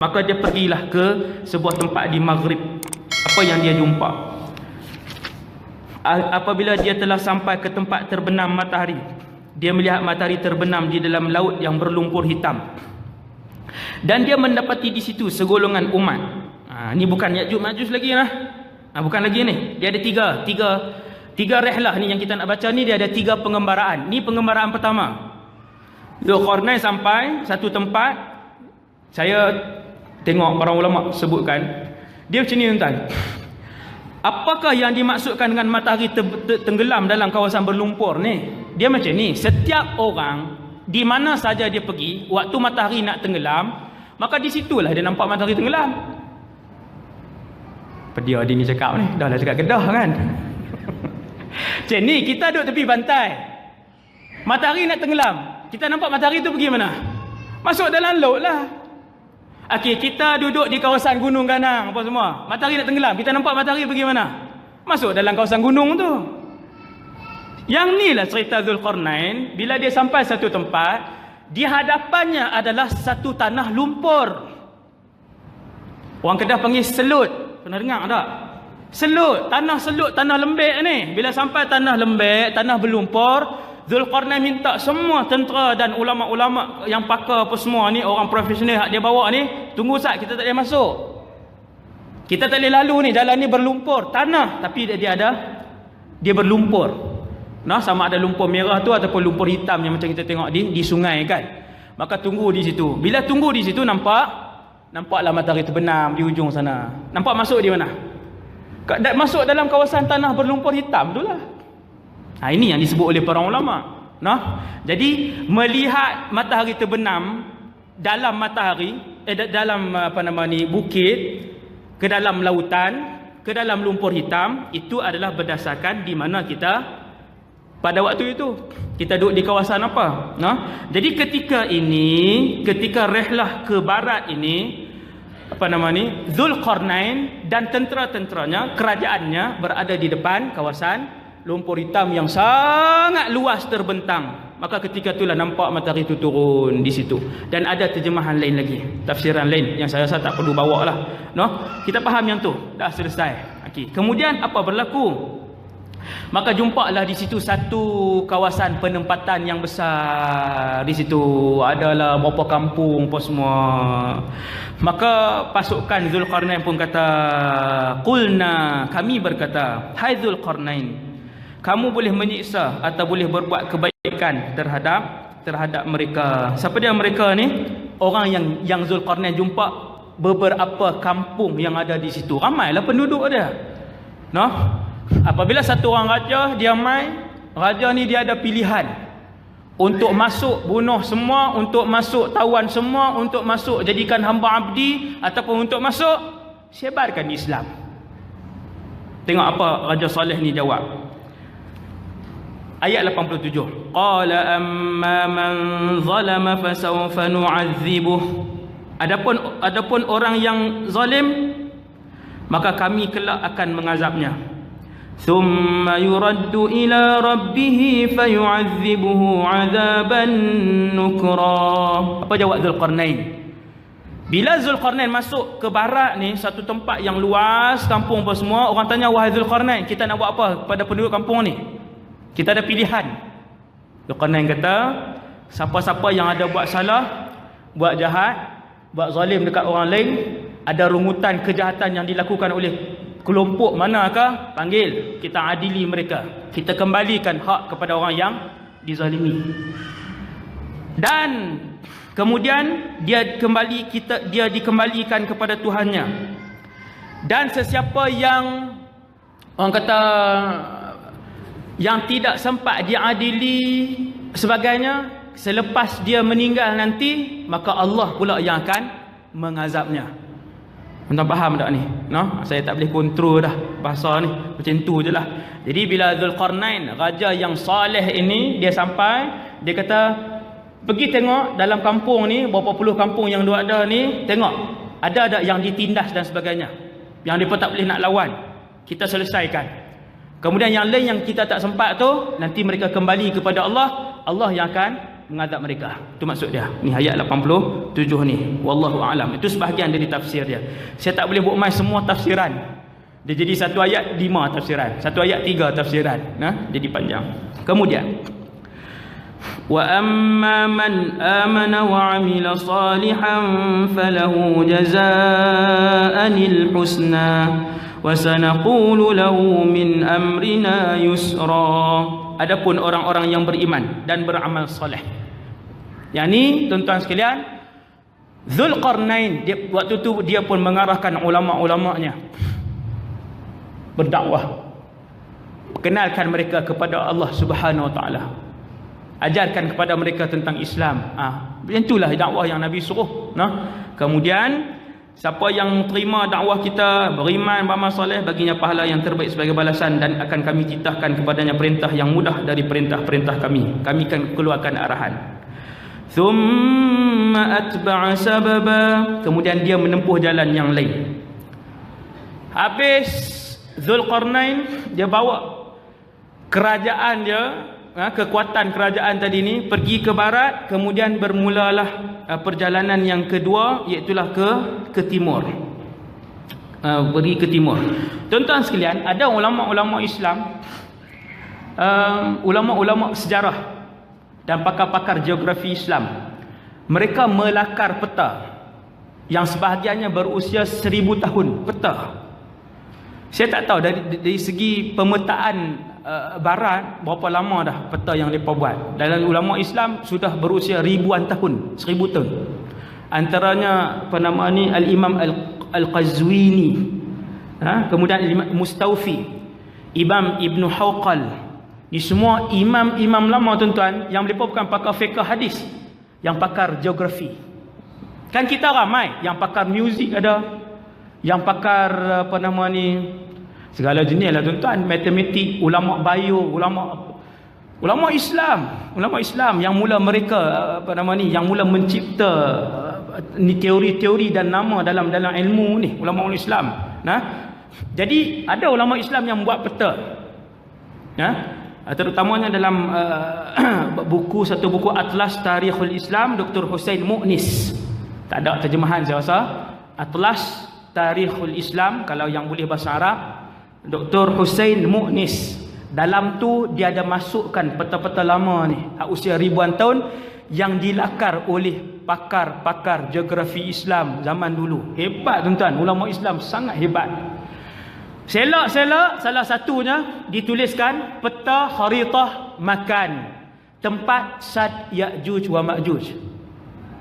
Maka dia pergilah ke sebuah tempat di Maghrib. Apa yang dia jumpa? Apabila dia telah sampai ke tempat terbenam matahari, dia melihat matahari terbenam di dalam laut yang berlumpur hitam. Dan dia mendapati di situ segolongan umat. Ni bukan Ya'juj Ma'juj lagi lah. Bukan lagi ni. Dia ada tiga rehlah ni yang kita nak baca ni. Dia ada 3 pengembaraan. Ni pengembaraan pertama. Zulkarnain sampai satu tempat. Saya tengok para ulama sebutkan, dia macam ni tuan-tuan. Apakah yang dimaksudkan dengan matahari tenggelam dalam kawasan berlumpur ni? Dia macam ni. Setiap orang, di mana saja dia pergi, waktu matahari nak tenggelam, maka di situlah dia nampak matahari tenggelam. Apa dia ni cakap ni? Dah lah cakap Kedah kan? Macam ni, kita duduk tepi pantai. Matahari nak tenggelam. Kita nampak matahari tu pergi mana? Masuk dalam laut lah. Okey, kita duduk di kawasan Gunung Ganang apa semua. Matahari nak tenggelam. Kita nampak matahari pergi mana? Masuk dalam kawasan gunung tu. Yang ni lah cerita Zulkarnain. Bila dia sampai satu tempat, di hadapannya adalah satu tanah lumpur. Orang Kedah panggil selut. Pernah dengar tak? Selut, tanah lembek ni. Bila sampai tanah lembek, tanah berlumpur, Zulkarnain minta semua tentera dan ulama-ulama yang pakar apa semua ni, orang profesional yang dia bawa ni, tunggu sat, kita tak boleh masuk. Kita tak boleh lalu ni, jalan ni berlumpur, tanah, tapi dia berlumpur. Nah, sama ada lumpur merah tu ataupun lumpur hitam yang macam kita tengok di sungai kan. Maka tunggu di situ. Bila tunggu di situ nampaklah matahari terbenam di ujung sana. Nampak masuk di mana? Masuk dalam kawasan tanah berlumpur hitam tu lah. Ini yang disebut oleh para ulama. Jadi melihat matahari terbenam dalam bukit, ke dalam lautan, ke dalam lumpur hitam, itu adalah berdasarkan di mana kita pada waktu itu. Kita duduk di kawasan apa? Jadi ketika rehlah ke barat ini, Zulkarnain dan tentera-tenteranya, kerajaannya berada di depan kawasan lumpur hitam yang sangat luas terbentang. Maka ketika itulah nampak matahari itu turun di situ. Dan ada terjemahan lain lagi, tafsiran lain yang saya rasa tak perlu bawa lah. Kita faham yang tu, dah selesai. Okay. Kemudian apa berlaku? Maka jumpalah di situ satu kawasan penempatan yang besar. Di situ adalah berapa kampung apa semua. Maka pasukan Zulkarnain pun kata, qulna, kami berkata, hai Zulkarnain, kamu boleh menyiksa atau boleh berbuat kebaikan terhadap mereka. Siapa dia mereka ni? Orang yang Zulkarnain jumpa beberapa kampung yang ada di situ. Ramailah penduduk dia. Apabila satu orang raja dia raja ni dia ada pilihan untuk masuk bunuh semua, untuk masuk tawan semua, untuk masuk jadikan hamba abdi, ataupun untuk masuk sebarkan Islam. Tengok apa Raja Saleh ni jawab. Ayat 87. Qala amma man zalama fasawfa nu'adzibuh. Adapun orang yang zalim, maka kami kelak akan mengazabnya. Thumma yuraddu ila rabbih fayu'adzibuhu 'adzaban nukra. Apa jawab Zulkarnain? Bila Zulkarnain masuk ke barat ni, satu tempat yang luas, kampung apa semua, orang tanya, wahai Zulkarnain, kita nak buat apa pada penduduk kampung ni? Kita ada pilihan. Zulkarnain kata, siapa-siapa yang ada buat salah, buat jahat, buat zalim dekat orang lain, ada rungutan kejahatan yang dilakukan oleh kelompok manakah, panggil, kita adili mereka, kita kembalikan hak kepada orang yang dizalimi. Dan kemudian dia dikembalikan kepada Tuhannya. Dan sesiapa yang orang kata yang tidak sempat diadili sebagainya, selepas dia meninggal nanti, maka Allah pula yang akan mengazabnya. Tuan faham tak ni? Saya tak boleh kontrol dah bahasa ni, macam tu je lah. Jadi bila Zulkarnain, raja yang saleh ini, dia sampai, dia kata, pergi tengok dalam kampung ni, berapa puluh kampung yang dia ada ni, tengok ada yang ditindas dan sebagainya, yang dia pun tak boleh nak lawan, kita selesaikan. Kemudian yang lain yang kita tak sempat tu, nanti mereka kembali kepada Allah, Allah yang akan mengadab mereka. Itu maksud dia. Ni ayat 87 ni. Wallahu a'lam. Itu sebahagian dari tafsir dia. Saya tak boleh buat mai semua tafsiran. Dia jadi satu ayat 5 tafsiran, satu ayat 3 tafsiran. Jadi panjang. Kemudian wa amma man amana wa amila salihan falahu jazaa'anil husna wa sanaqulu lahu min amrina yusra. Adapun orang-orang yang beriman dan beramal soleh, yakni tuan-tuan sekalian, Zulqarnain waktu tu dia pun mengarahkan ulama-ulamanya berdakwah, kenalkan mereka kepada Allah Subhanahu Wa Taala, ajarkan kepada mereka tentang Islam. Itulah dakwah yang Nabi suruh. Kemudian siapa yang terima dakwah kita, beriman, beramal soleh, baginya pahala yang terbaik sebagai balasan, dan akan kami titahkan kepadanya perintah yang mudah dari perintah-perintah kami. Kami akan keluarkan arahan. Thumma atba'a sababa. Kemudian dia menempuh jalan yang lain. Habis Zulqarnain, dia bawa kerajaan dia, kekuatan kerajaan tadi ni pergi ke barat. Kemudian bermulalah perjalanan yang kedua, iaitulah ke timur. Pergi ke timur. Tuan-tuan sekalian, ada ulama-ulama Islam, ulama-ulama sejarah dan pakar-pakar geografi Islam. Mereka melakar peta yang sebahagiannya berusia 1000 tahun. Peta, saya tak tahu dari segi pemetaan barat berapa lama dah peta yang mereka buat. Dalam ulama Islam sudah berusia ribuan tahun, 1000 tahun. Antaranya apa nama ni, Al-Imam Al-Qazwini, kemudian Al-Imam Mustawfi, Imam Ibn Hawqal. Ni semua imam-imam lama tuan-tuan, yang mereka bukan pakar fiqh hadis, yang pakar geografi. Kan kita ramai yang pakar muzik, ada yang pakar apa nama ni, segala jenis lah tuan-tuan, matematik, ulama bio, ulama Islam yang mula mereka apa nama ni, yang mula mencipta ni teori-teori dan nama dalam ilmu ni, ulama Islam. Jadi ada ulama Islam yang buat peta, terutamanya dalam satu buku Atlas Tarikhul Islam, Dr. Hussein Mu'nis. Tak ada terjemahan saya rasa. Atlas Tarikhul Islam, kalau yang boleh bahasa Arab, Dr. Hussein Mu'nis. Dalam tu dia ada masukkan peta-peta lama ni, usia ribuan tahun, yang dilakar oleh pakar-pakar geografi Islam zaman dulu. Hebat tuan-tuan, ulama Islam sangat hebat. Selak-selak, salah satunya dituliskan peta kharitah makan tempat Sad Ya'juj wa Ma'juj.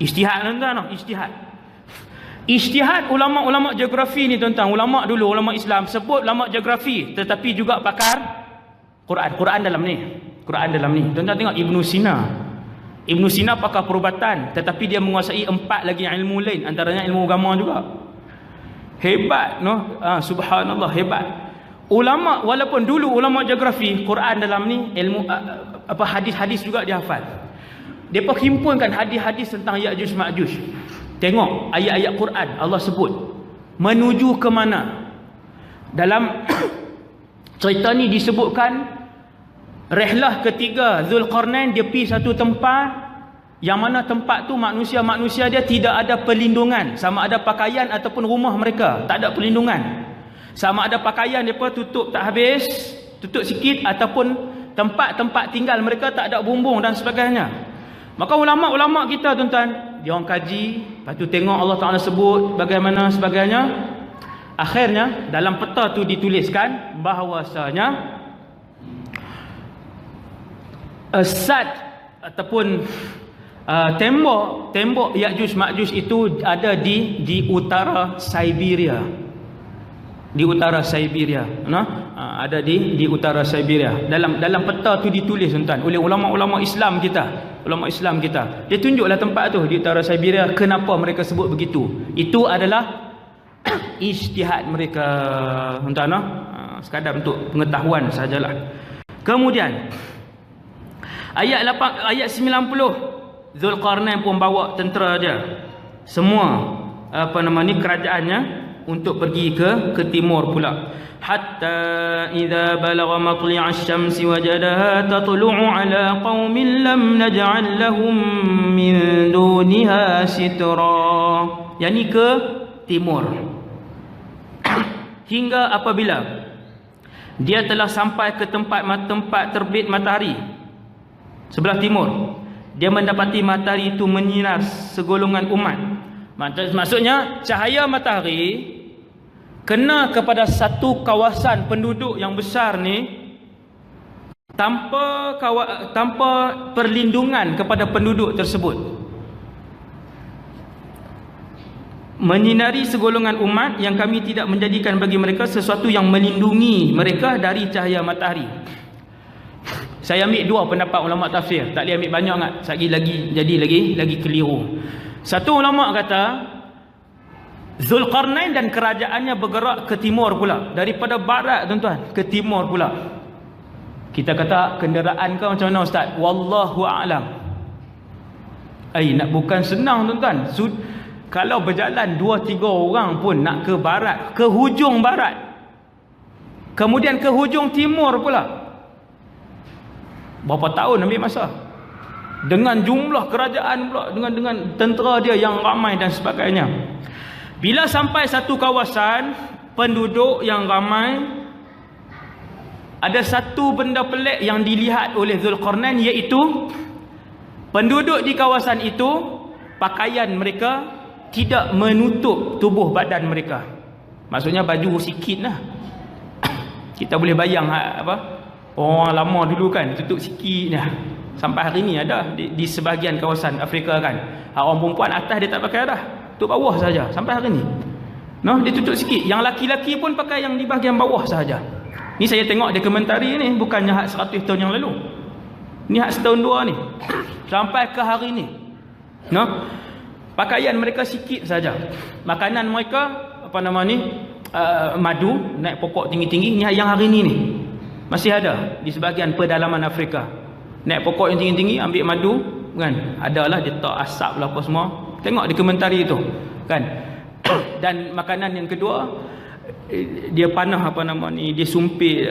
Ijtihad tuan-tuan, ijtihad ulama-ulama geografi ni tuan-tuan. Ulama dulu, ulama Islam sebut ulama geografi, tetapi juga pakar Quran dalam ni. Tuan-tuan tengok Ibnu Sina pakar perubatan, tetapi dia menguasai 4 lagi ilmu lain, antaranya ilmu agama juga. Hebat, subhanallah, hebat. Ulama, walaupun dulu ulama geografi, Quran dalam ni, ilmu hadis-hadis juga dia hafal. Dia himpunkan hadis-hadis tentang Ya'juj Ma'juj. Tengok ayat-ayat Quran, Allah sebut menuju ke mana. Dalam cerita ni disebutkan rehlah ketiga Zulqarnain, dia pergi satu tempat yang mana tempat tu manusia dia tidak ada perlindungan, sama ada pakaian ataupun rumah mereka tak ada perlindungan. Sama ada pakaian mereka tutup tak habis, tutup sikit, ataupun tempat-tempat tinggal mereka tak ada bumbung dan sebagainya. Maka ulama-ulama kita tuan-tuan, dia orang kaji, lepas tu tengok Allah Ta'ala sebut bagaimana sebagainya. Akhirnya dalam peta tu dituliskan bahawasanya Sad ataupun tembok Ya'juj Ma'juj itu ada di utara Siberia. Ada di utara Siberia. Dalam peta tu ditulis tuan-tuan oleh ulama-ulama Islam kita. Dia tunjuklah tempat tu di utara Siberia. Kenapa mereka sebut begitu? Itu adalah ijtihad mereka tuan-tuan, sekadar untuk pengetahuan sajalah. Kemudian ayat 90, Zulqarnain pun bawa tentera dia, semua kerajaannya, untuk pergi ke timur pula. Hatta idza balagha matli'a asy-syamsi wajadaha tatlu'u 'ala qaumin lam naj'al lahum min duniha sitra. Yani ke timur. Hingga apabila dia telah sampai ke tempat terbit matahari sebelah timur, dia mendapati matahari itu menyinar segolongan umat. Maksudnya cahaya matahari kena kepada satu kawasan penduduk yang besar ni tanpa perlindungan kepada penduduk tersebut. Menyinari segolongan umat yang kami tidak menjadikan bagi mereka sesuatu yang melindungi mereka dari cahaya matahari. Saya ambil dua pendapat ulama tafsir, tak boleh ambil banyak sangat, sekali lagi keliru. Satu ulama kata Zulkarnain dan kerajaannya bergerak ke timur pula, daripada barat tuan-tuan ke timur pula. Kita kata kenderaan kau macam mana ustaz? Wallahu a'lam. Nak bukan senang tuan-tuan. Kalau berjalan 2-3 orang pun nak ke barat, ke hujung barat, kemudian ke hujung timur pula, berapa tahun ambil masa, dengan jumlah kerajaan pula, dengan tentera dia yang ramai dan sebagainya. Bila sampai satu kawasan penduduk yang ramai, ada satu benda pelik yang dilihat oleh Zulkarnain, iaitu penduduk di kawasan itu pakaian mereka tidak menutup tubuh badan mereka. Maksudnya baju sikit lah. Kita boleh bayang orang lama dulu kan, tutup sikit lah. Sampai hari ni ada di sebahagian kawasan Afrika kan, orang perempuan atas dia tak pakai dah, tutup bawah saja sampai hari ni. Dia tutup sikit. Yang laki-laki pun pakai yang di bahagian bawah sahaja. Ni saya tengok dokumentari ni, bukannya hak 100 tahun yang lalu, ni hak setahun dua ni, sampai ke hari ni. Pakaian mereka sikit saja. Makanan mereka madu naik pokok tinggi-tinggi. Ni yang hari ni masih ada di sebahagian pedalaman Afrika. Naik pokok yang tinggi-tinggi, ambil madu kan. Adalah dia tak asap lah apa semua. Tengok dokumentari itu kan. Dan makanan yang kedua, dia panah dia sumpit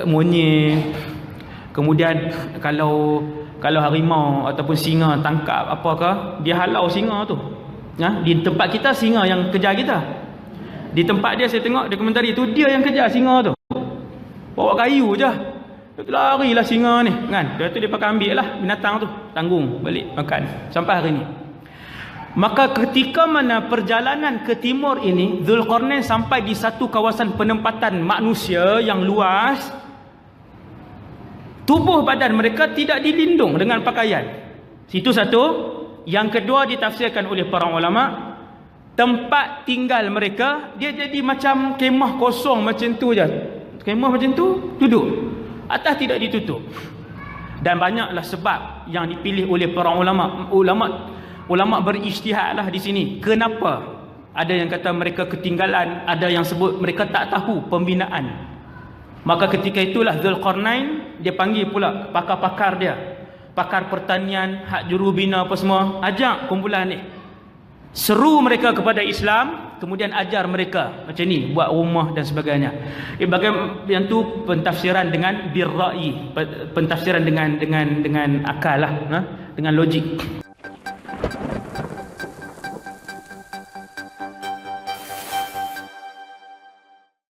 monyet. Kemudian kalau harimau ataupun singa tangkap apakah, dia halau singa tu. Di tempat kita singa yang kejar kita. Di tempat dia saya tengok dokumentari tu, dia yang kejar singa tu. Bawa kayu je. Dia larilah singa ni kan. Lepas tu dia pakai ambil lah binatang tu, tanggung balik makan sampai hari ni. Maka ketika mana perjalanan ke timur ini, Zulkarnain sampai di satu kawasan penempatan manusia yang luas, tubuh badan mereka tidak dilindung dengan pakaian. Situ satu. Yang kedua, ditafsirkan oleh para ulama, tempat tinggal mereka dia jadi macam kemah kosong macam tu je. Kemah macam tu, duduk. Atas tidak ditutup. Dan banyaklah sebab yang dipilih oleh para ulama. Ulama berijtihad lah di sini. Kenapa? Ada yang kata mereka ketinggalan, ada yang sebut mereka tak tahu pembinaan. Maka ketika itulah Zulkarnain dia panggil pula pakar-pakar dia, pakar pertanian, hak jurubina apa semua, ajak kumpulan ni, seru mereka kepada Islam, kemudian ajar mereka macam ni, buat rumah dan sebagainya. Bagaimana yang tu pentafsiran dengan birra'i, pentafsiran dengan akal lah, dengan logik.